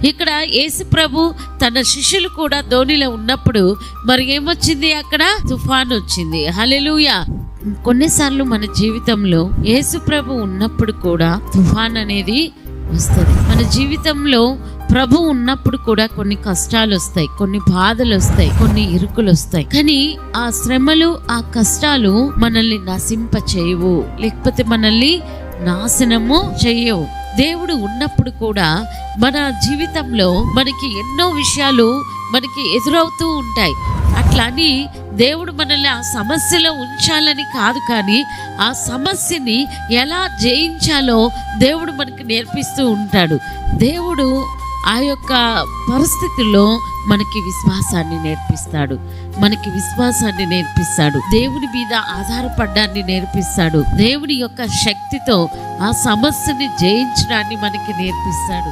ఇక్కడ యేసు ప్రభు తన శిష్యులు కూడా ధోనిలో ఉన్నప్పుడు మరి ఏమొచ్చింది, అక్కడ తుఫాను వచ్చింది. హల్లెలూయా. కొన్నిసార్లు మన జీవితంలో యేసు ప్రభు ఉన్నప్పుడు కూడా తుఫాన్ అనేది వస్తుంది. మన జీవితంలో ప్రభు ఉన్నప్పుడు కూడా కొన్ని కష్టాలు వస్తాయి, కొన్ని బాధలు వస్తాయి, కొన్ని ఇరుకులు వస్తాయి. కానీ ఆ శ్రమలు, ఆ కష్టాలు మనల్ని నశింప చేయవు, లేకపోతే మనల్ని నాశనము చేయవు. దేవుడు ఉన్నప్పుడు కూడా మన జీవితంలో మనకి ఎన్నో విషయాలు మనకి ఎదురవుతూ ఉంటాయి. అట్లా అని దేవుడు మనల్ని ఆ సమస్యలో ఉంచాలని కాదు, కానీ ఆ సమస్యని ఎలా జయించాలో దేవుడు మనకి నేర్పిస్తూ ఉంటాడు. దేవుడు ఆ యొక్క పరిస్థితుల్లో మనకి విశ్వాసాన్ని నేర్పిస్తాడు, దేవుని మీద ఆధారపడ్డాన్ని నేర్పిస్తాడు, దేవుని యొక్క శక్తితో ఆ సమస్యని జయించడాన్ని మనకి నేర్పిస్తాడు.